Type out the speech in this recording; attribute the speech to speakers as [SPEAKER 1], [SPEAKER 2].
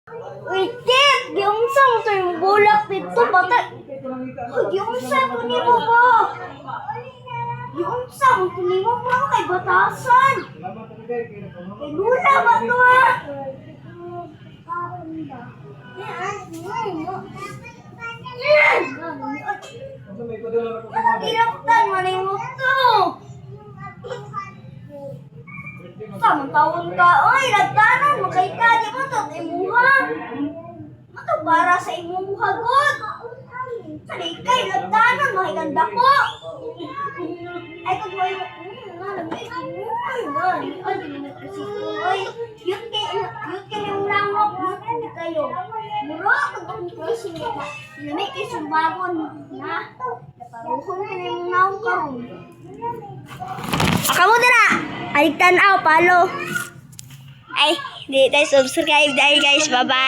[SPEAKER 1] Uy, Tit! Giunsa mo to yung bulak dito, bata? Uy, giunsa mo ni mo ba? Giunsa mo ni mo ba kay batasan? Kay lula ba to ha? Iraktan man yung to. Samang taon ka, oy, lagtanan, makaita, di mo to, imuha. Mato para sa imuha, God. Salikay, lagtanan, makikanda ko. Ay, kung mo yung, yun kay yung langrok, yun kay kayo. Muro, kung kising ka, lamig kayo sumbagon, na. Naparuhon ka na yung naong karong. Kamu na! Alik tanaw, palo. Ay, di tayo subscribe dahil guys. Bye-bye.